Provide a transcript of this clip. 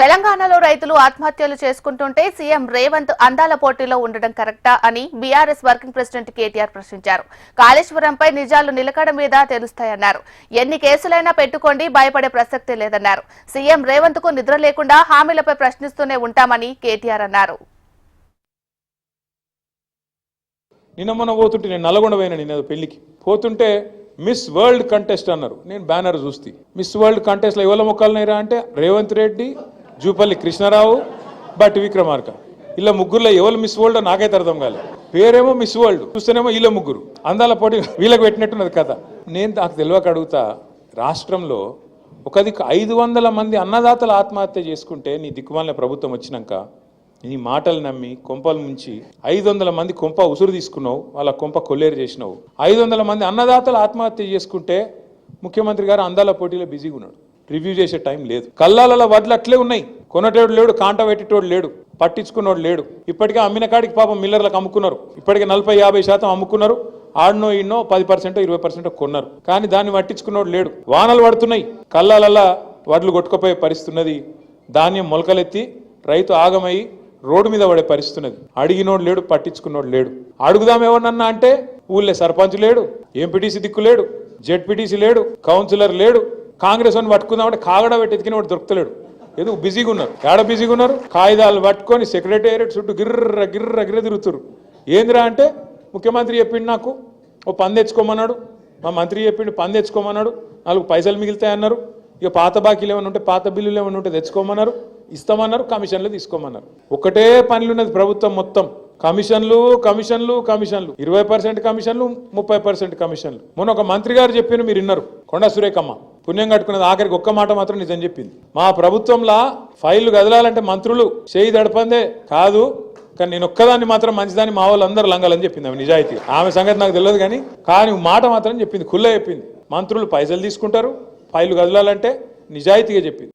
తెలంగాణలో రైతులు ఆత్మహత్యలు చేసుకుంటుంటే సీఎం రేవంత్ అందాల పోటీలో ఉండడం కరెక్టా అని బీఆర్ఎస్ వర్కింగ్ ప్రెసిడెంట్ కేటీఆర్ ప్రశ్నించారు. కాళేశ్వరంపై నిజాలు నిలకడ మీద తెలుస్తాయన్నారు. ఎన్ని కేసులైనా పెట్టుకోండి, భయపడే ప్రసక్తే లేదన్నారు. సీఎం రేవంత్ కు నిద్ర లేకుండా హామీలపై ప్రశ్నిస్తూనే ఉంటామని కేటీఆర్ అన్నారు. నిన్న మొన్న పోతుంటే నేను నల్గొండ పోయినా, నేను పెళ్లికి పోతుంటే మిస్ వరల్డ్ కంటెస్ట్ అన్నారు. నేను బ్యానర్ చూస్తే మిస్ వరల్డ్ కంటెస్ట్లో ఎవరి మొక్కలున్నాయిరా అంటే రేవంత్ రెడ్డి, జూపల్లి కృష్ణారావు, బట్టి విక్రమార్క. ఇలా ముగ్గురులో ఎవరు మిస్ వరల్డ్ నాకైతే అర్థం కాలేదు. పేరేమో మిస్ వరల్డ్, చూస్తేనేమో వీళ్ళ ముగ్గురు అందాల పోటీ వీళ్ళకి పెట్టినట్టున్నది కథ. నేను నాకు తెలియక అడుగుతా, రాష్ట్రంలో ఒక దిక్కు 500 మంది అన్నదాతలు ఆత్మహత్య చేసుకుంటే నీ దిక్కుమాలిన ప్రభుత్వం వచ్చినాక నీ మాటలు నమ్మి కొంపలు ముంచి 500 మంది కొంప ఉసురు తీసుకున్నావు, వాళ్ళ కొంప కొల్లేరు చేసినావు. 500 మంది అన్నదాతలు ఆత్మహత్య చేసుకుంటే ముఖ్యమంత్రి గారు అందాల పోటీలో బిజీగా ఉన్నాడు, రివ్యూ చేసే టైం లేదు. కల్లాల వడ్లు అట్లే ఉన్నాయి, కొనటోడు లేడు, కాంట పెట్టేటోడు లేడు, పట్టించుకున్నోడు లేడు. ఇప్పటికే అమ్మిన కాడికి పాపం మిల్లర్లకు అమ్ముకున్నారు, ఇప్పటికే 40-50% అమ్ముకున్నారు. ఆడనో ఇన్నో 10% 20% కొన్నారు, కానీ దాన్ని పట్టించుకున్నోడు లేడు. వానలు పడుతున్నాయి, కల్లాలల్లా వడ్లు కొట్టుకుపోయే పరిస్థితున్నది. ధాన్యం మొలకలెత్తి రైతు ఆగమై రోడ్డు మీద పడే పరిస్థితున్నది. అడిగినోడు లేడు, పట్టించుకున్నోడు లేడు. అడుగుదాం ఎవరన్నా అంటే ఊళ్ళే సర్పంచ్ లేడు, ఎంపీటీసీ దిక్కు లేడు, జెడ్పీటీసీ లేడు, కౌన్సిలర్ లేడు. కాంగ్రెస్ అని పట్టుకుందామంటే కాగడ పెట్టి ఎతికిన వాడు దొరుకుతలేడు. ఏదో బిజీగా ఉన్నారు. ఏడ బిజీగా ఉన్నారు? కాగితాలు పట్టుకొని సెక్రటేరియట్ చుట్టూ గిర్ర గిర్ర గిర్ర తిరుగుతున్నారు. ఏందిరా అంటే ముఖ్యమంత్రి చెప్పిండు నాకు ఓ పని తెచ్చుకోమన్నాడు, మా మంత్రి చెప్పిండు పని తెచ్చుకోమన్నాడు, 4 పైసలు మిగులుతాయన్నారు. ఇక పాత బాకీలు ఏమైనా ఉంటే, పాత బిల్లులు ఏమైనా ఉంటే తెచ్చుకోమన్నారు, ఇస్తామన్నారు, కమిషన్లు తీసుకోమన్నారు. ఒకటే పనులు ఉన్నది ప్రభుత్వం మొత్తం. కమిషన్లు కమిషన్లు కమిషన్లు, 20% కమిషన్లు, 30% కమిషన్లు. మొన్న ఒక మంత్రి గారు చెప్పిన మీరు విన్నారు, కొండా సురేఖమ్మ పుణ్యం కట్టుకున్నది. ఆఖరికి ఒక్క మాట మాత్రం నిజం చెప్పింది, మా ప్రభుత్వంలో ఫైళ్లు కదలాలంటే మంత్రులు చేయి దడపందే కాదు, కానీ నేను ఒక్కదాన్ని మాత్రం మంచిదాన్ని మా వాళ్ళందరూ లంగాలని చెప్పింది. ఆమె నిజాయితీ, ఆమె సంగతి నాకు తెలియదు కానీ మాట మాత్రం చెప్పింది, ఖుల్లా చెప్పింది. మంత్రులు పైసలు తీసుకుంటారు, ఫైళ్లు కదలాలంటే నిజాయితీగా చెప్పింది.